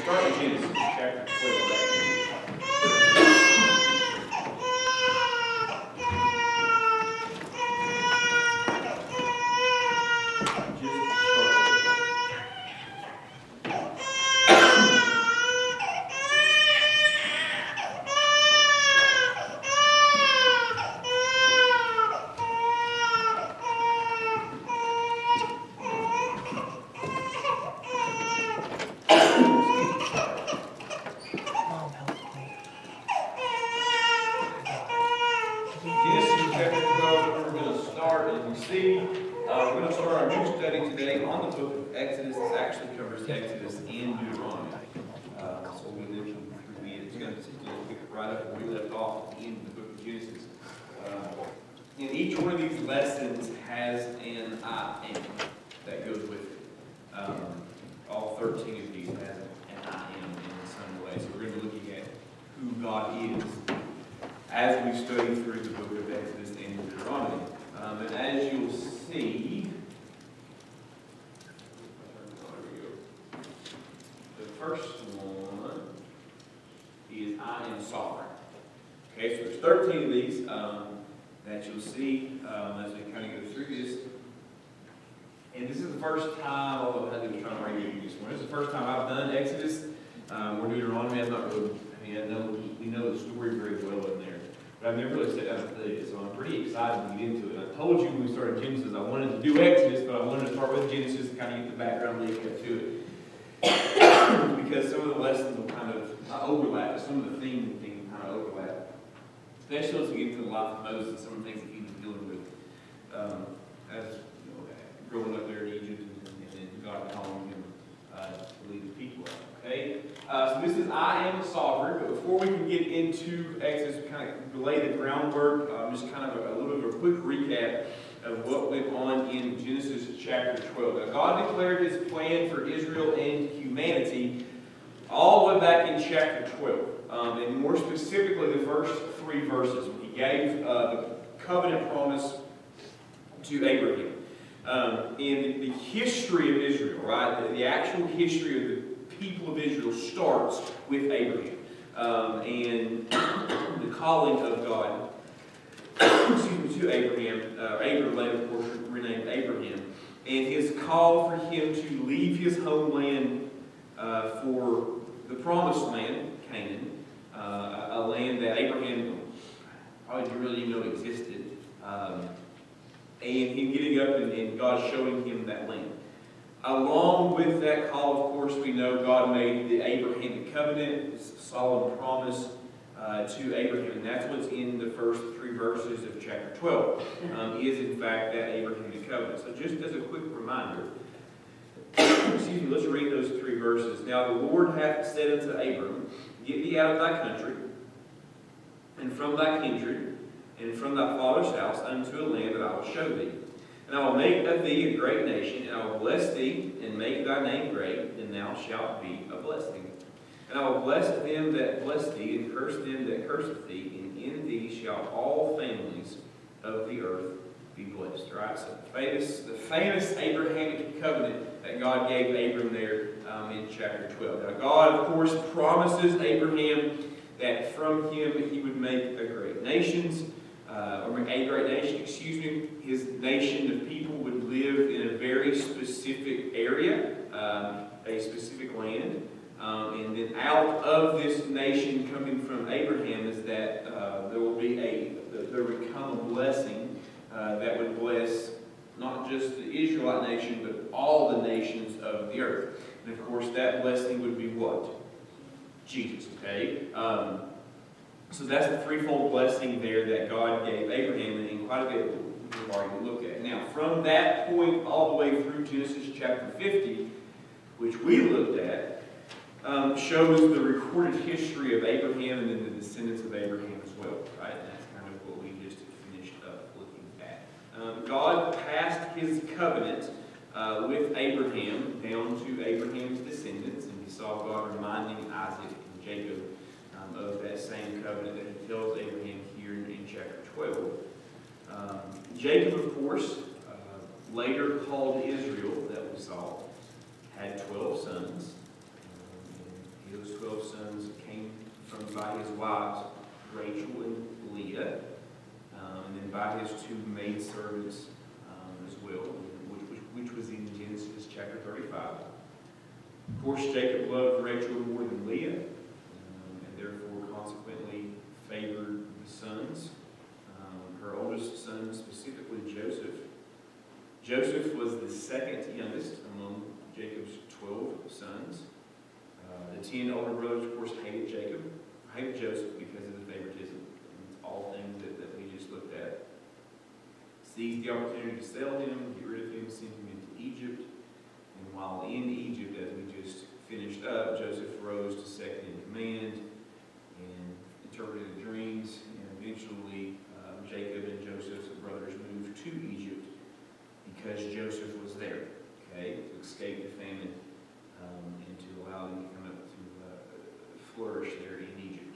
start in Genesis chapter 12. And each one of these lessons has an I am that goes with it. All 13 of these has an I am in some way. So we're going to be looking at who God is as we study through the book of Exodus and Deuteronomy. And as you'll see, the first one is I am sovereign. Okay, so there's 13 of these that you'll see as we kind of go through this. And this is the first time, although I was trying to argue this one, this is the first time I've done Exodus or Deuteronomy. I'm not really, we know the story very well in there, but I've never really sat down and studied it, so I'm pretty excited to get into it. I told you when we started Genesis, I wanted to do Exodus, but I wanted to start with Genesis and kind of get the background leading up to it. Because some of the lessons will kind of overlap, some of the themes and things kind of overlap. Especially as we get to the life of Moses and some of the things that he was dealing with as growing up there in Egypt and then God calling him to lead the people out. Okay? So this is I am sovereign, but before we can get into Exodus, we kind of lay the groundwork, just kind of a little bit of a quick recap of what went on in Genesis chapter 12. Now, God declared his plan for Israel and humanity all the way back in chapter 12. And more specifically, the first 3 verses, when he gave the covenant promise to Abraham. In the history of Israel, right, the actual history of the people of Israel starts with Abraham. And the calling of God to Abraham, Abram later, of course, renamed Abraham, and his call for him to leave his homeland for the promised land, Canaan, a land that Abraham probably didn't really even know existed, and him getting up and God showing him that land. Along with that call, of course, we know God made the Abrahamic covenant, this solemn promise to Abraham, and that's what's in the first 3 verses of chapter 12, is in fact that Abrahamic covenant. So just as a quick reminder, excuse me, let's read those 3 verses. Now the Lord hath said unto Abram, Get thee out of thy country, and from thy kindred, and from thy father's house, unto a land that I will show thee. And I will make of thee a great nation, and I will bless thee, and make thy name great, and thou shalt be a blessing. And I will bless them that bless thee, and curse them that curseth thee, and in thee shall all families of the earth be blessed. Right? So the famous Abrahamic covenant that God gave Abram there in chapter 12. Now God, of course, promises Abraham that from him he would make a great nation, his nation of people would live in a very specific area, a specific land. And then out of this nation coming from Abraham is that there would come a blessing that would bless not just the Israelite nation, but all the nations of the earth. And of course, that blessing would be what? Jesus, okay? So that's the threefold blessing there that God gave Abraham, and quite a bit we've already looked at. Now, from that point all the way through Genesis chapter 50, which we looked at, shows the recorded history of Abraham and then the descendants of Abraham as well, right? And that's kind of what we just finished up looking at. God passed his covenant with Abraham down to Abraham's descendants, and we saw God reminding Isaac and Jacob of that same covenant that he tells Abraham here in chapter 12. Jacob, of course, later called Israel, that we saw, had 12 sons. Those 12 sons came from by his wives, Rachel and Leah, and then by his two maidservants as well, which was in Genesis chapter 35. Of course, Jacob loved Rachel more than Leah, and therefore consequently favored the sons. Her oldest son, specifically Joseph. Joseph was the second youngest among Jacob's 12 sons. The 10 older brothers, of course, hated Joseph because of the favoritism. And it's all things that we just looked at. Seized the opportunity to sell him, get rid of him, send him into Egypt. And while in Egypt, as we just finished up, Joseph rose to second in command and interpreted dreams. And eventually, Jacob and Joseph's brothers moved to Egypt because Joseph was there, okay, to escape the famine and to allow them to come up to flourish there in Egypt.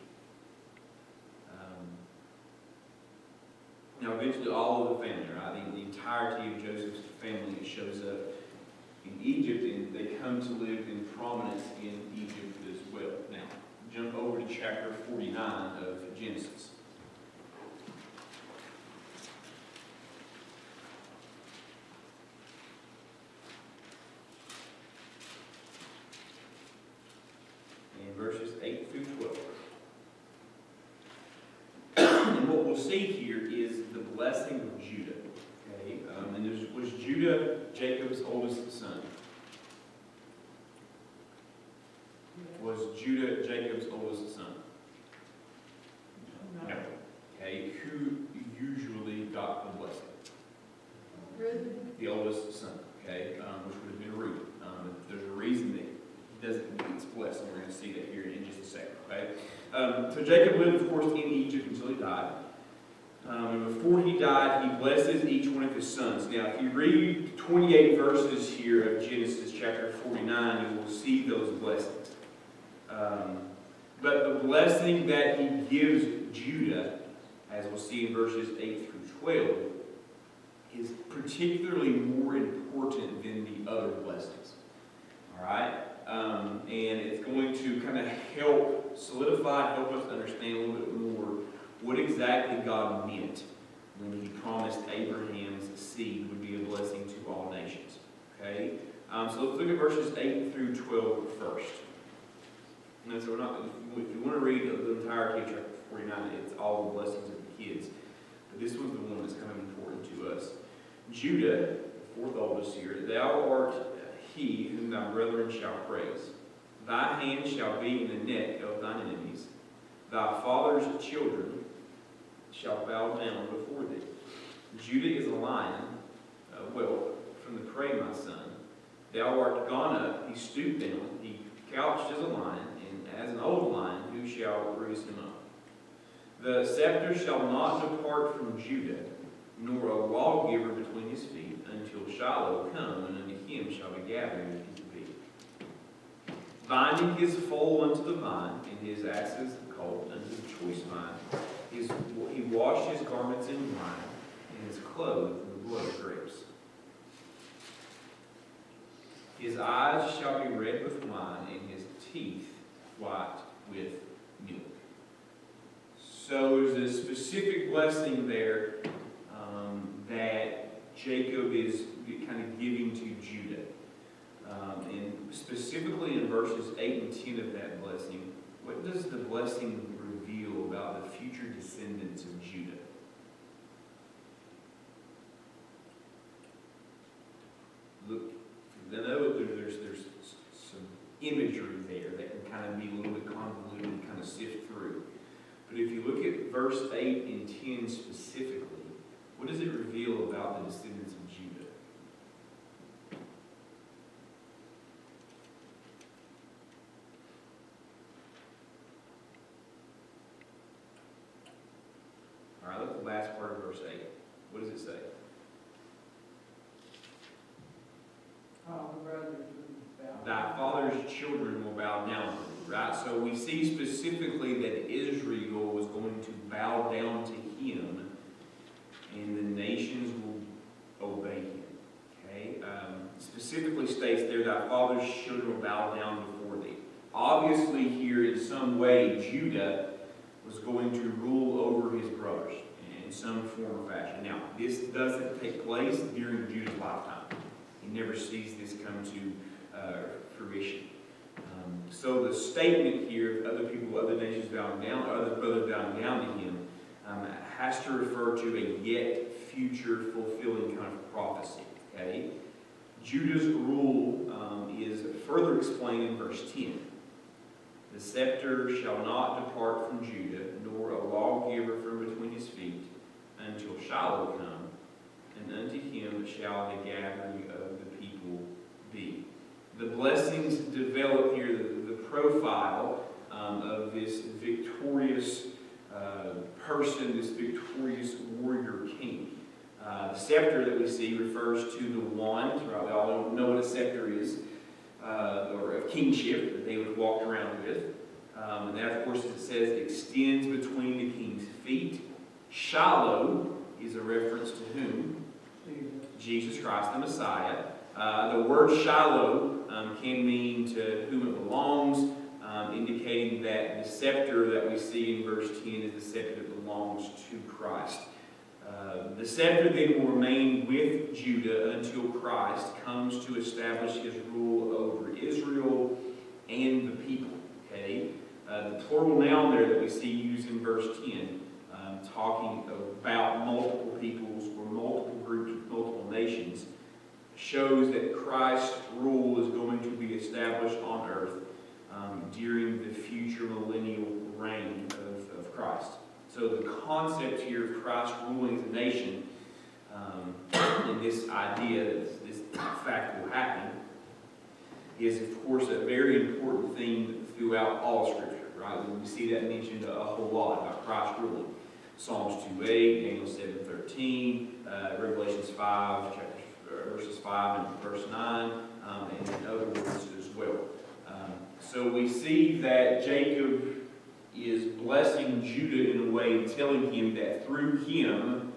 Now, eventually, all of the family, right, the entirety of Joseph's family shows up in Egypt, and they come to live in prominence in Egypt as well. Now, jump over to chapter 49 of Genesis. Verses 8 through 12. And what we'll see here is the blessing of Judah. Okay, and was Judah Jacob's oldest son? Was Judah Jacob's oldest son? No. Okay, who usually got the blessing? Ruth. The oldest son. Okay, which would have been Ruth. There's a reason that doesn't get blessed, and we're going to see that here in just a second, okay? So Jacob lived, of course, in Egypt until he died. And before he died, he blesses each one of his sons. Now, if you read 28 verses here of Genesis chapter 49, you will see those blessings. But the blessing that he gives Judah, as we'll see in verses 8 through 12, is particularly more important than the other blessings. All right? And it's going to kind of help solidify, help us understand a little bit more what exactly God meant when he promised Abraham's seed would be a blessing to all nations. Okay? So let's look at verses 8 through 12 first. And so if you want to read the entirety of chapter 49, it's all the blessings of the kids. But this one's the one that's kind of important to us. Judah, the fourth oldest here, thou art he whom thy brethren shall praise. Thy hand shall be in the neck of thine enemies. Thy father's children shall bow down before thee. Judah is a lion, from the prey, my son. Thou art gone up, he stooped down, he couched as a lion, and as an old lion, who shall raise him up? The scepter shall not depart from Judah, nor a lawgiver between his feet, until Shiloh come, and unto him shall be gathered into be. Binding his foal unto the vine, and his asses the colt unto the choice vine. He washed his garments in wine, and his clothes in the blood of grapes. His eyes shall be red with wine, and his teeth white with milk. So there's a specific blessing there that Jacob is kind of giving to Judah. And specifically in verses 8 and 10 of that blessing, what does the blessing reveal about the future descendants of Judah? Look, I know there's some imagery there that can kind of be a little bit convoluted and kind of sift through. But if you look at verse 8 and 10 specifically, what does it reveal about the descendants of Judah? All right, look at the last part of verse 8. What does it say? Thy father's children will bow down to thee, right? So we see specifically that Israel was going to bow down to him, and the nations will obey him. Okay? Specifically states there, thy father's children will bow down before thee. obviously here in some way Judah was going to rule over his brothers in some form or fashion. Now, this doesn't take place during Judah's lifetime. He never sees this come to fruition. So the statement here of other people, other nations bowing down, other brothers bowing down to him, has to refer to a yet future fulfilling kind of prophecy. Okay? Judah's rule is further explained in verse 10. The scepter shall not depart from Judah, nor a lawgiver from between his feet, until Shiloh come, and unto him shall the gathering of the people be. The blessings develop here, the profile of this victorious person, this victorious warrior king. The scepter that we see refers to the wand, right? We all know what a scepter is, or a kingship that they would walk around with. And that, of course, as it says, extends between the king's feet. Shiloh is a reference to whom? Jesus Christ, the Messiah. The word Shiloh can mean to whom it belongs, indicating that the scepter that we see in verse 10 is the scepter that belongs to Christ. The scepter then will remain with Judah until Christ comes to establish his rule over Israel and the people. Okay? The plural noun there that we see used in verse 10, talking about multiple peoples or multiple groups, multiple nations, shows that Christ's rule is going to be established on earth during the future millennial reign of Christ. So the concept here of Christ ruling as a nation, and this idea that this fact will happen, is of course a very important theme throughout all Scripture, right? We see that mentioned a whole lot about Christ ruling. Psalms 2:8, Daniel 7:13, Revelations 5, verses 5 and verse 9, and in other words as well. So we see that Jacob is blessing Judah in a way, telling him that through him,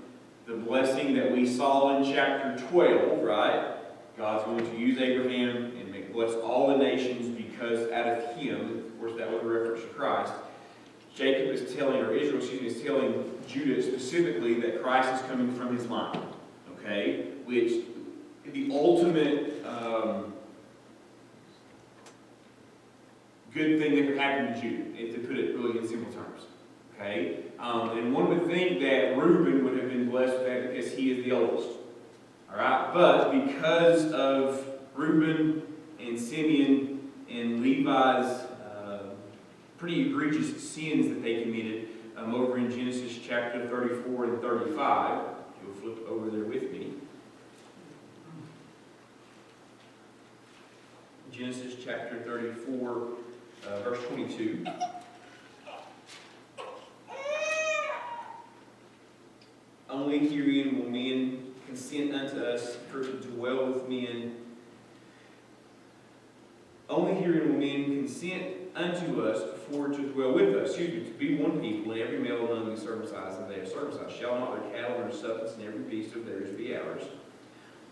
the blessing that we saw in chapter 12, right? God's going to use Abraham and bless all the nations because out of him, of course that was a reference to Christ, Jacob is telling, or Israel, is telling Judah specifically that Christ is coming from his line. Okay? Which, the ultimate good thing that could happen to Judah, to put it really in simple terms. Okay? And one would think that Reuben would have been blessed with that because he is the oldest. Alright? But because of Reuben and Simeon and Levi's pretty egregious sins that they committed over in Genesis chapter 34 and 35, if you'll flip over there with me. Genesis chapter 34, verse 22. Only herein will men consent unto us for to dwell with men. Only herein will men consent unto us for to dwell with us. To be one people, and every male among you circumcised, and they are circumcised. Shall not their cattle and their substance and every beast of theirs be ours?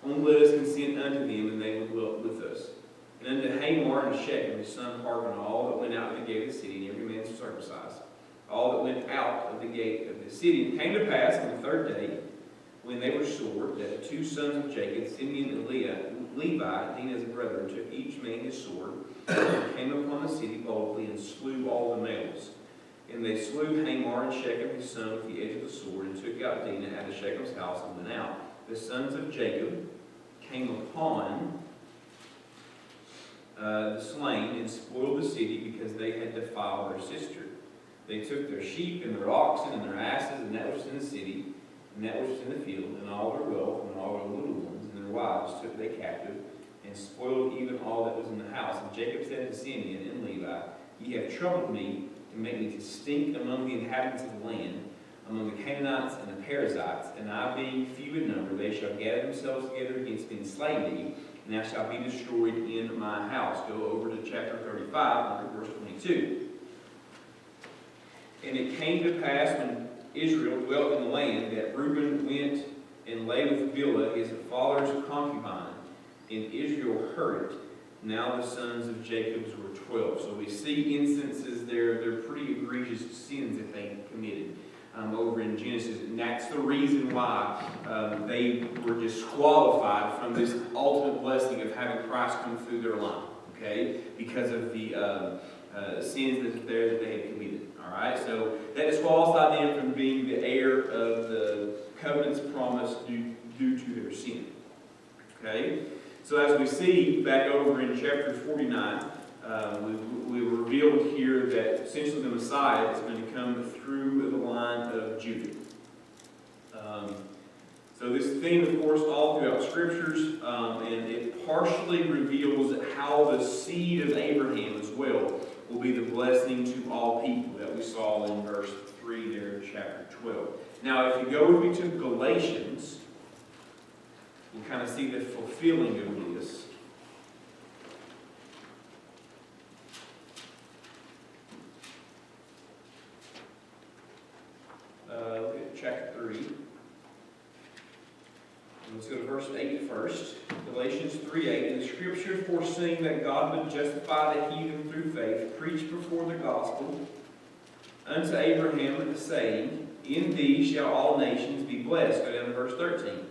Only let us consent unto them, and they will dwell with us. And unto Hamor and Shechem, his son, hearken all that went out of the gate of the city, and every man circumcised. All that went out of the gate of the city. And it came to pass on the third day, when they were sore, that the two sons of Jacob, Simeon and Levi, Dinah's brother, took each man his sword, and came upon the city boldly, and slew all the males. And they slew Hamor and Shechem his son with the edge of the sword, and took out Dinah out of Shechem's house, and went out. The sons of Jacob came upon the slain, and spoiled the city, because they had defiled their sister. They took their sheep, and their oxen, and their asses, and that which was in the city, and that which was in the field, and all their wealth, and all their little ones, and their wives took they captive, and spoiled even all that was in the house. And Jacob said to Simeon and Levi, Ye have troubled me to make me to stink among the inhabitants of the land, among the Canaanites and the Perizzites, and I being few in number, they shall gather themselves together against me and slay me, and thou shalt be destroyed in my house. Go over to chapter 35, look at verse 22. And it came to pass when Israel dwelt in the land that Reuben went and lay with Bilhah, his father's concubine, and Israel heard it. Now the sons of Jacob were 12. So we see instances there, they're pretty egregious sins that they committed over in Genesis. And that's the reason why they were disqualified from this ultimate blessing of having Christ come through their line. Okay? Because of the sins that they had committed. Alright? So that disqualified them from being the heir of the covenant's promise due to their sin. Okay? So as we see back over in chapter 49, we were revealed here that essentially the Messiah is going to come through the line of Judah. So this theme, of course, all throughout Scriptures, and it partially reveals how the seed of Abraham as well will be the blessing to all people that we saw in verse 3 there in chapter 12. Now, if you go with me to Galatians, we'll kind of see the fulfilling of this. Look at chapter 3. Let's go to verse 8 first. Galatians 3:8. And the Scripture, foreseeing that God would justify the heathen through faith, preached before the gospel unto Abraham the saying, In thee shall all nations be blessed. Go down to verse 13.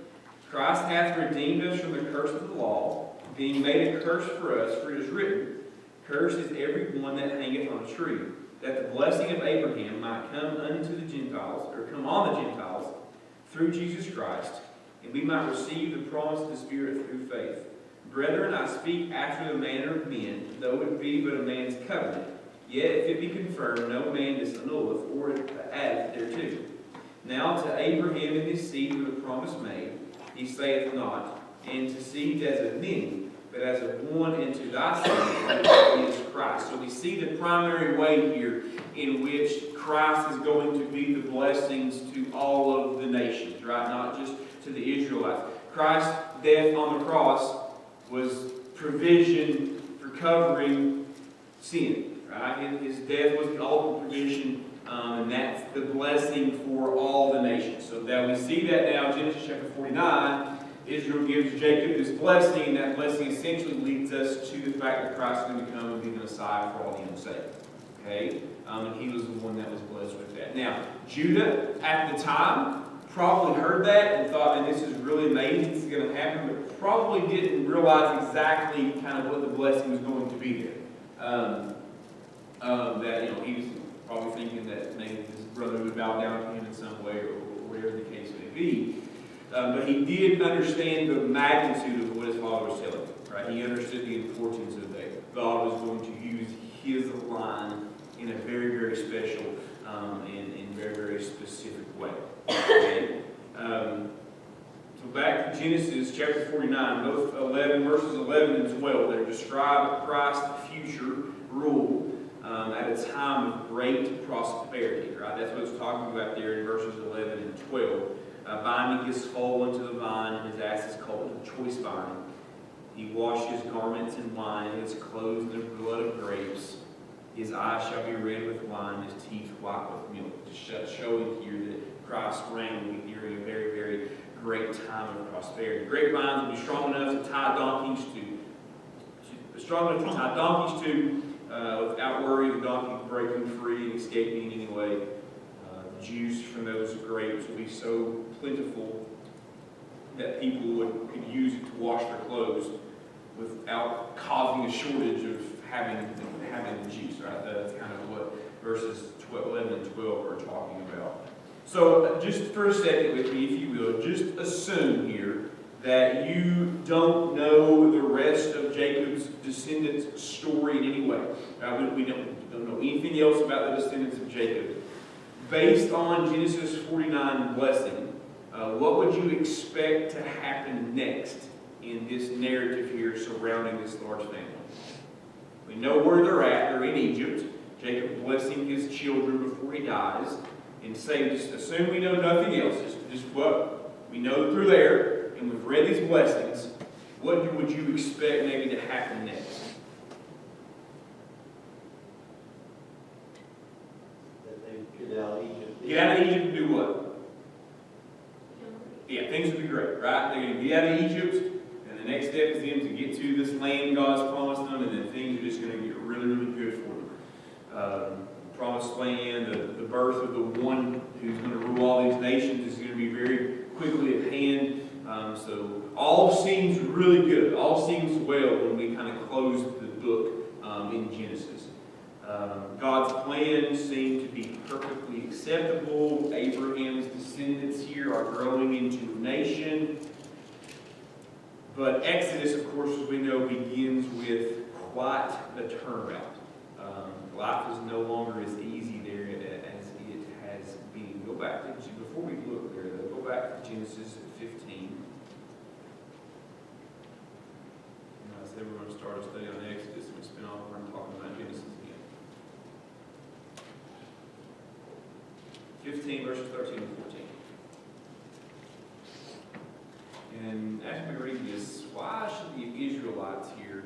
Christ hath redeemed us from the curse of the law, being made a curse for us, for it is written, Cursed is every one that hangeth on a tree, that the blessing of Abraham might come unto the Gentiles, or come on the Gentiles, through Jesus Christ, and we might receive the promise of the Spirit through faith. Brethren, I speak after the manner of men, though it be but a man's covenant. Yet if it be confirmed, no man disannulleth or addeth thereto. Now to Abraham and his seed were the promise made. He saith not, and to seed as of many, but as of one, and to thy seed, is Christ. So we see the primary way here in which Christ is going to be the blessings to all of the nations, right? Not just to the Israelites. Christ's death on the cross was provision for covering sin, right? His death was the ultimate provision, and that's the blessing for all the nations. So that we see that now in Genesis chapter 49, Israel gives Jacob this blessing, and that blessing essentially leads us to the fact that Christ is going to come and be the Messiah for all the unsaved. Okay? And he was the one that was blessed with that. Now, Judah, at the time, probably heard that and thought, man, this is really amazing, this is going to happen, but probably didn't realize exactly kind of what the blessing was going to be there. That, he was probably thinking that maybe his brother would bow down to him in some way, or whatever the case may be. But he did understand the magnitude of what his father was telling him. Right? He understood the importance of that. God was going to use his line in a very, very special and very, very specific way. Okay? So back to Genesis chapter 49, both verses 11 and 12, they describe Christ's future rule at a time of great prosperity. Right? That's what it's talking about there in verses 11 and 12. Binding his soul into the vine, and his ass is called the choice vine. He washed his garments in wine, his clothes in the blood of grapes. His eyes shall be red with wine, his teeth white with milk. Just showing here that Christ's reign will be during a very, very great time of prosperity. Grapevines will be strong enough to tie donkeys without worry of the donkey breaking free and escaping in any way. Juice from those grapes will be so plentiful that people could use it to wash their clothes without causing a shortage of having the juice. Right? That's kind of what verses 11 and 12 are talking about. So just for a second with me, if you will, just assume here that you don't know the rest of Jacob's descendants' story in any way. We don't know anything else about the descendants of Jacob. Based on Genesis 49 blessing, what would you expect to happen next in this narrative here surrounding this large family? We know where they're at. They're in Egypt. Jacob blessing his children before he dies. And just assume we know nothing else. Just what we know through there, and we've read these blessings. What would you expect maybe to happen next? Get out of Egypt. Get out of Egypt and do what? Yeah, things would be great, right? They're going to get out of Egypt, and the next next step is them to get to this land God's promised them, and then things are just going to get really, really good for them. Promised land, the birth of the one who's going to rule all these nations is going to be very quickly at hand. So all seems really good. All seems well when we kind of close the book in Genesis. God's plans seem to be perfectly acceptable. Abraham's descendants here are growing into a nation. But Exodus, of course, as we know, begins with quite a turnaround. Life is no longer as easy there as it has been. Go back to, before we look there, though, go back to Genesis 15. I said we're going to start a study on Exodus, and we spin off and talking about Genesis again. 15 verses 13 and 14. And as we read this, why should the Israelites here,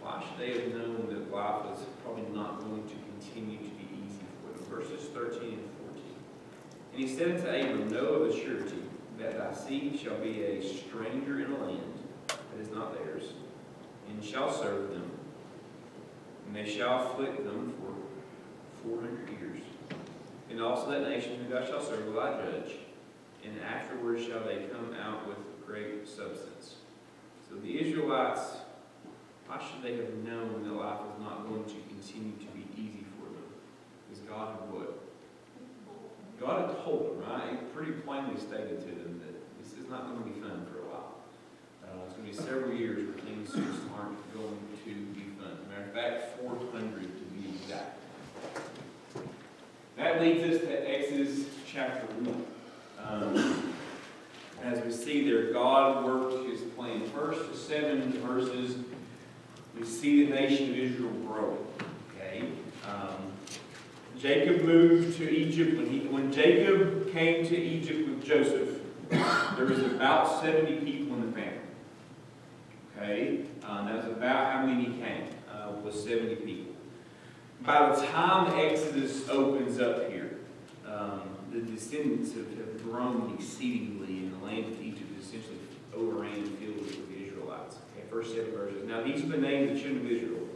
why should they have known that life was probably not going to continue to be easy for them? Verses 13 and 14. And he said unto Abram, know of a surety that thy seed shall be a stranger in a land that is not theirs, and shall serve them, and they shall afflict them for 400 years. And also that nation whom thou shalt serve will I judge, and afterwards shall they come out with great substance. So the Israelites, why should they have known that life was not going to continue to be easy for them? Because God had what? God had told them, right? He pretty plainly stated to them that this is not going to be fun for a while. It's going to be several years where things just aren't going to be fun. As a matter of fact, 400 to be exact. That leads us to Exodus chapter 1. As we see there, God worked his plan. First 7 verses, we see the nation of Israel grow. Okay? Jacob moved to Egypt. When Jacob came to Egypt with Joseph, there was about 70 people in the family. Okay? That was about how many came, was 70 people. By the time Exodus opens up here, the descendants have grown exceedingly, and the land of Egypt is essentially overran and filled with the Israelites. Okay, first 7 verses. Now these are the names of the children of Israel,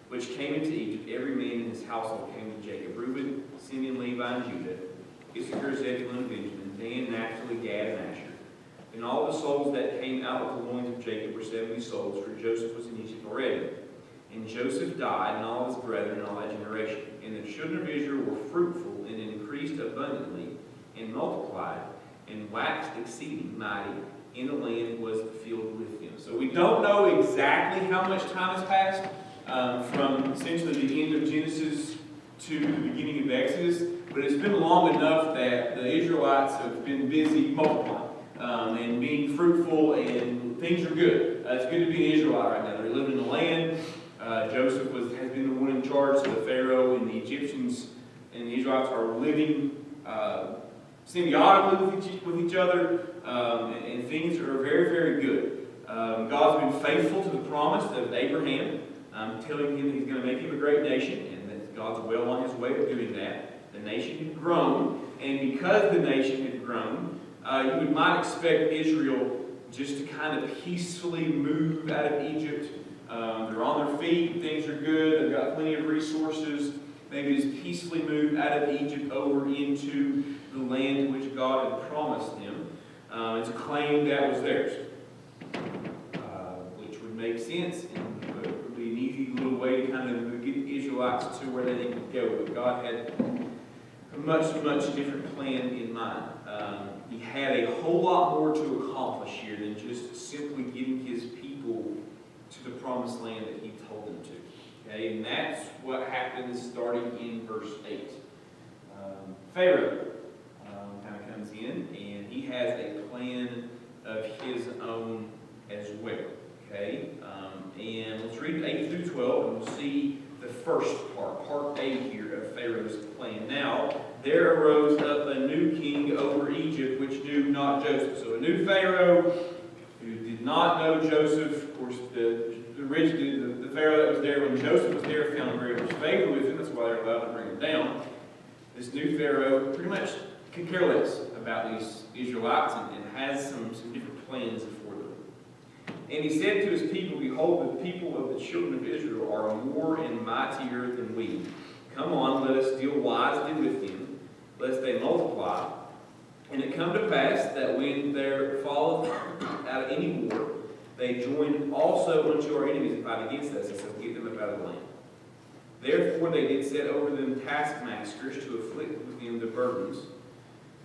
which came into Egypt. Every man in his household came to Jacob. Reuben, Simeon, Levi, and Judah. Issachar, Zebulun, and Benjamin. Dan, Naphtali, Gad, and Asher. And all the souls that came out of the loins of Jacob were 70 souls, for Joseph was in Egypt already. And Joseph died, and all his brethren, and all that generation. And the children of Israel were fruitful, and increased abundantly, and multiplied, and waxed exceeding mighty, and the land was filled with them. So we don't know exactly how much time has passed from essentially the end of Genesis to the beginning of Exodus, but it's been long enough that the Israelites have been busy multiplying and being fruitful, and things are good. It's good to be an Israelite right now. They're living in the land. Joseph has been the one in charge, so the Pharaoh and the Egyptians and the Israelites are living symbiotically with each other, and things are very, very good. God's been faithful to the promise of Abraham, telling him that he's going to make him a great nation, and that God's well on his way of doing that. The nation had grown, and because the nation had grown, you might expect Israel just to kind of peacefully move out of Egypt. They're on their feet, things are good, they've got plenty of resources. Maybe just peacefully move out of Egypt over into the land which God had promised them. It's a claim that was theirs, which would make sense, and would be an easy little way to kind of get the Israelites to where they need to go. But God had a much, much different plan in mind. He had a whole lot more to accomplish here than just simply getting his people to the promised land that he told them to. Okay, and that's what happens starting in verse 8. Pharaoh kind of comes in, and he has a plan of his own as well. Okay, and let's read 8 through 12, and we'll see the first part A here of Pharaoh's plan. Now, there arose up a new king over Egypt, which knew not Joseph. So a new Pharaoh who did not know Joseph. Of course, originally the Pharaoh that was there when Joseph was there found very much favor with him. That's why they're allowed to bring him down. This new Pharaoh pretty much could care less about these Israelites and has some different plans for them. And he said to his people, Behold, the people of the children of Israel are more and mightier than we. Come on, let us deal wisely with them, lest they multiply. And it come to pass that when there falleth out of any war, they join also unto our enemies and fight against us, and so get them up out of the land. Therefore they did set over them taskmasters to afflict with them the burdens.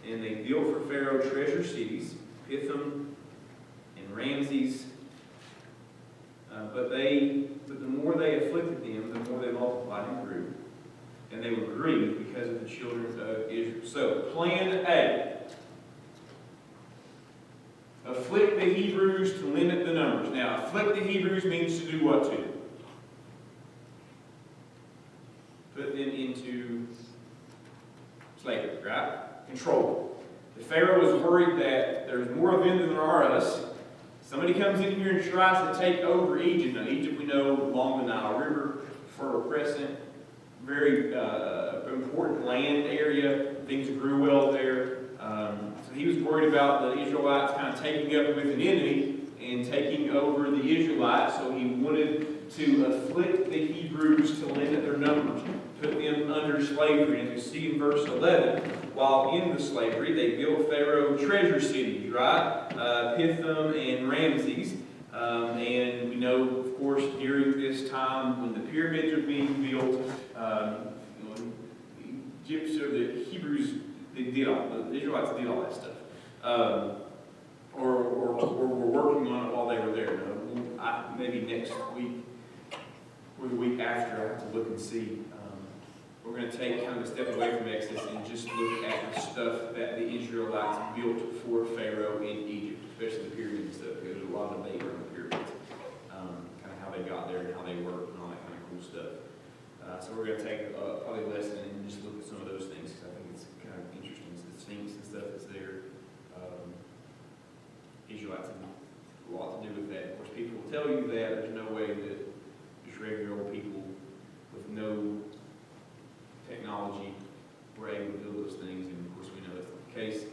And they built for Pharaoh treasure cities, Pithom and Ramses. But the more they afflicted them, the more they multiplied and grew. And they were grieved because of the children of Israel. So, plan A. Afflict the Hebrews to limit the numbers. Now, afflict the Hebrews means to do what to? Put them into slavery, right? Control. The Pharaoh was worried that there's more of them than there are of us. Somebody comes in here and tries to take over Egypt. Now, Egypt, we know, along the Nile River, Fertile Crescent, very important land area. Things grew well there. So he was worried about the Israelites kind of taking up with an enemy and taking over the Israelites. So he wanted to afflict the Hebrews to limit their numbers, put them under slavery. And as you see in verse 11, while in the slavery, they built Pharaoh treasure cities, right? Pithom and Ramses. And we know, of course, during this time when the pyramids are being built, the Hebrews, the Israelites did all that stuff. Or were working on it while they were there. Maybe next week or the week after, I have to look and see. We're going to take kind of a step away from Exodus and just look at the stuff that the Israelites built for Pharaoh in Egypt, especially the pyramid stuff. There's a lot of debate around the pyramids, kind of how they got there and how they worked and all that kind of cool stuff. So we're going to take probably a lesson and just look at some of those things because I think it's kind of interesting. The Sphinx and stuff that's there. Israelites have a lot to do with that. Of course, people will tell you that there's no way that just regular old people with no technology were able to build those things, and of course we know that's not the case,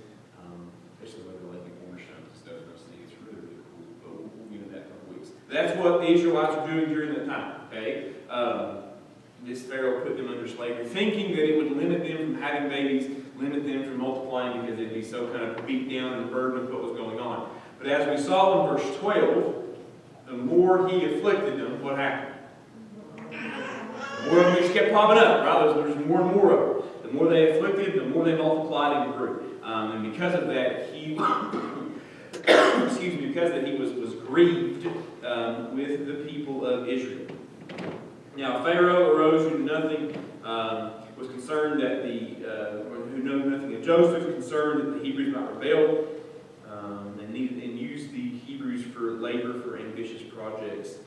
especially with the lake and cornerstones and stuff. Those things, it's really, really cool. But we'll get into that in a couple weeks. That's what the Israelites were doing during that time. Okay, this Pharaoh put them under slavery, thinking that it would limit them from having babies, limit them from multiplying because they'd be so kind of beat down and burdened with what was going on. But as we saw in verse 12, the more he afflicted them, what happened? The more of them just kept popping up, right? There's more and more of them. The more they afflicted, the more they multiplied and grew. And because of that, he was grieved with the people of Israel. Now Pharaoh arose who knew nothing, was concerned that who knew nothing of Joseph, concerned that the Hebrews might rebel, and used the Hebrews for labor for ambitious projects,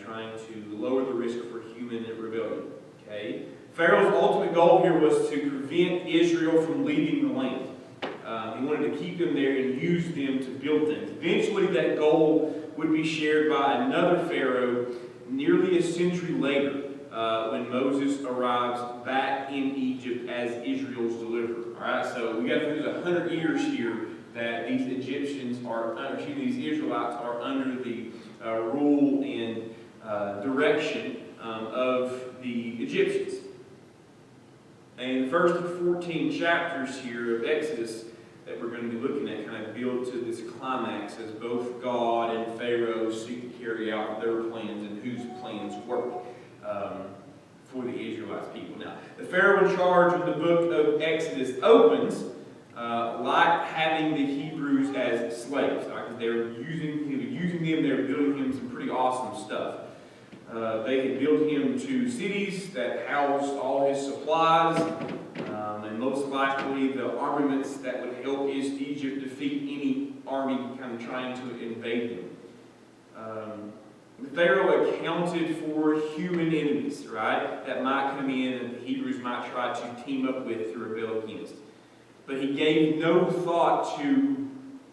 trying to lower the risk for human rebellion. Okay? Pharaoh's ultimate goal here was to prevent Israel from leaving the land. He wanted to keep them there and use them to build things. Eventually that goal would be shared by another Pharaoh nearly a century later when Moses arrives back in Egypt as Israel's deliverer. Alright, so we got through 100 years here that these these Israelites are under the rule and direction of the Egyptians. And the first 14 chapters here of Exodus that we're going to be looking at kind of build to this climax as both God and Pharaoh seek to carry out their plans and whose plans work for the Israelites people. Now, the Pharaoh in charge of the book of Exodus opens like having the Hebrews as slaves. Right? He was using them, they were building him some pretty awesome stuff. They had built him 2 cities that housed all his supplies, and most likely the armaments that would help Egypt defeat any army kind of trying to invade them. The Pharaoh accounted for human enemies, right, that might come in and the Hebrews might try to team up with to rebel against. But he gave no thought to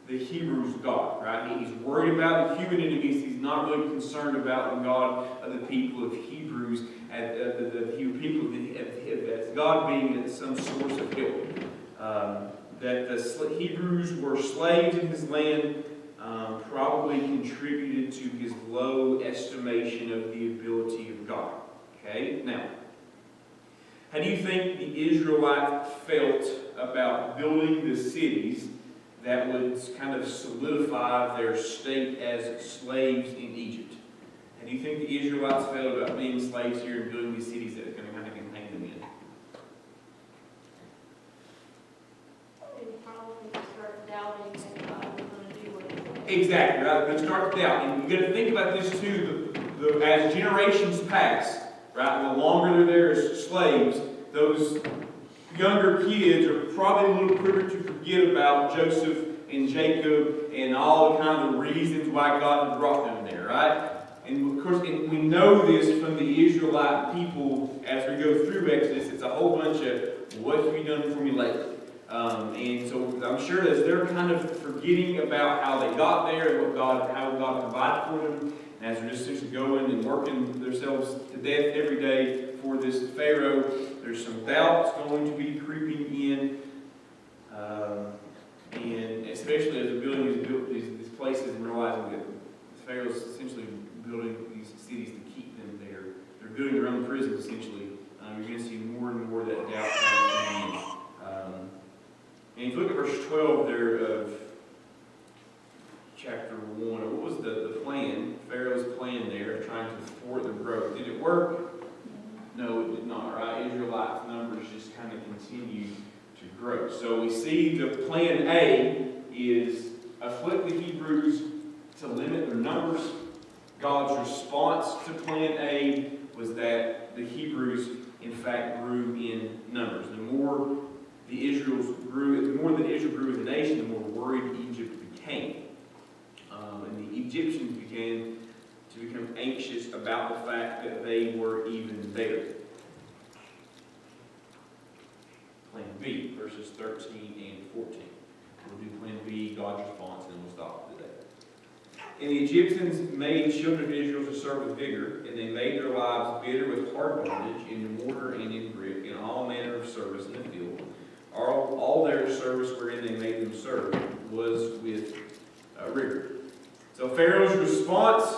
the Hebrews' God, right? He's worried about the human enemies. He's not really concerned about the God of the people of Hebrews, the Hebrew people, as God being some source of help. That the Hebrews were slaves in his land, probably probably contributed to his low estimation of the ability of God. Okay? Now, how do you think the Israelites felt about building the cities that would kind of solidify their state as slaves in Egypt? How do you think the Israelites felt about being slaves here and building these cities that are going to kind of contain them in? They probably start doubting that God was going to do what he said. Exactly, right? We're going to start with doubt. And you got to think about this too. As generations pass, right, the longer they're there as slaves, those younger kids are probably a little quicker to forget about Joseph and Jacob and all the kind of reasons why God had brought them there, right? And of course, we know this from the Israelite people as we go through Exodus. It's a whole bunch of, what have you done for me lately? And so I'm sure that they're kind of forgetting about how they got there and how God provided for them. And as they're just essentially going and working themselves to death every day for this Pharaoh, there's some doubts going to be creeping in. And especially as they're building these places and realizing that Pharaoh's essentially building these cities to keep them there. They're building their own prisons, essentially. You're going to see more and more of that doubt coming in. And if you look at verse 12 there of chapter 1, what was the plan, Pharaoh's plan there of trying to thwart their growth? Did it work? No, it did not, right? Israelites' numbers just kind of continued to grow. So we see the plan A is afflict the Hebrews to limit their numbers. God's response to plan A was that the Hebrews, in fact, grew in numbers. The more that Israel grew as a nation, the more worried Egypt became. And the Egyptians began to become anxious about the fact that they were even there. Plan B, verses 13 and 14. We'll do plan B, God's response, and we'll stop today. And the Egyptians made children of Israel to serve with vigor, and they made their lives bitter with hard bondage, in mortar and in brick, in all manner of service in the field. All their service wherein they made them serve was with rigor. So Pharaoh's response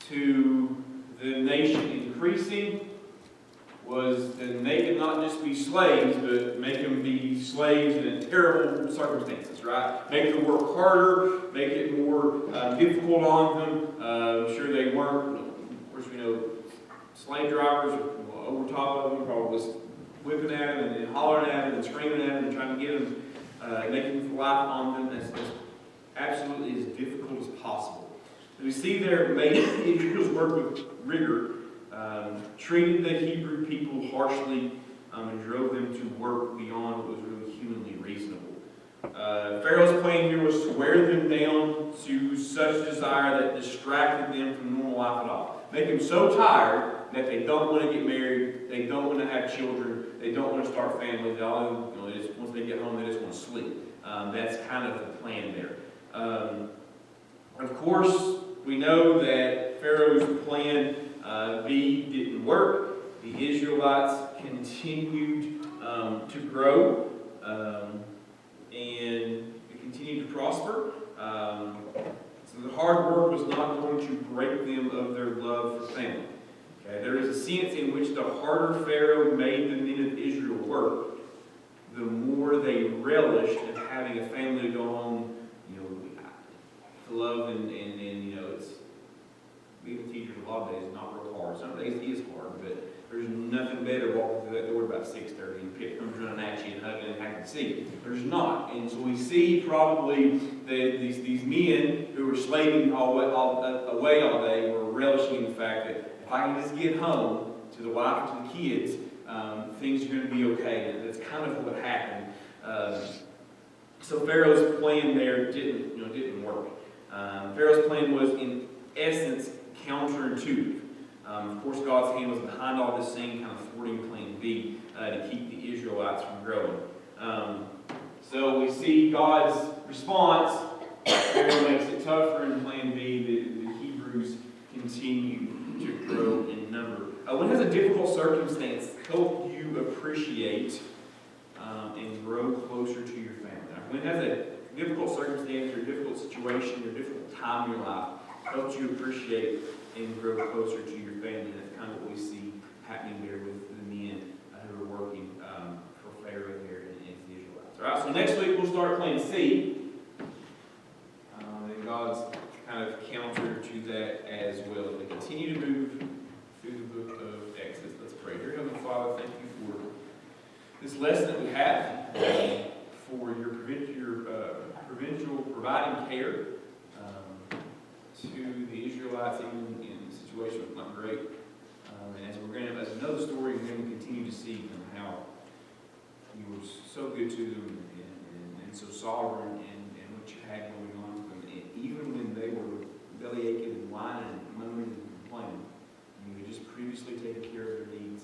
to the nation increasing was that they could not just be slaves, but make them be slaves in terrible circumstances, right? Make them work harder, make it more difficult on them. I'm sure they weren't. Of course, we know slave drivers were over top of them, probably was whipping at them and hollering at them and screaming at them and trying to get them, making life on them as absolutely as difficult as possible. We see there, making Israel's work with rigor, treated the Hebrew people harshly, and drove them to work beyond what was really humanly reasonable. Pharaoh's plan here was to wear them down to such desire that distracted them from normal life at all. Make them so tired that they don't want to get married, they don't want to have children, they don't want to start families. They all, once they get home, they just want to sleep. That's kind of the plan there. Of course, we know that Pharaoh's plan B didn't work. The Israelites continued to grow and continued to prosper. So the hard work was not going to break them of their love for family. Okay? There is a sense in which the harder Pharaoh made the men of Israel work, the more they relished in having a family to go home, to love and it's being a teacher a lot of days is not real hard. Some days it is hard, but there's nothing better walking through that door about 6:30 and Pip comes running at you and hugging and having to see you. There's not. And so we see probably that these men who were slaving away all day were relishing in the fact that if I can just get home to the wife and to the kids, things are going to be okay. And that's kind of what happened. So Pharaoh's plan there didn't work. Pharaoh's plan was, in essence, counterintuitive. Of course, God's hand was behind all this thing, kind of thwarting plan B to keep the Israelites from growing. So we see God's response. Pharaoh makes it tougher in plan B. The Hebrews continue to grow in number. When has a difficult circumstance helped you appreciate and grow closer to your family? When has difficult circumstance or difficult situation or difficult time in your life helped you appreciate and grow closer to your family. That's kind of what we see happening there with the men who are working for Pharaoh there in the Israelites. All right, so next week we'll start playing C. And God's kind of counter to that as well. We continue to move through the book of Exodus. Let's pray. Dear Heavenly Father, thank you for this lesson that we have, for your providential providing care to the Israelites, even in a situation that's not great. And as we know the story, we're going to continue to see how you were so good to them and so sovereign and what you had going on for them. And even when they were belly aching and whining and moaning and complaining, you had just previously taken care of their needs.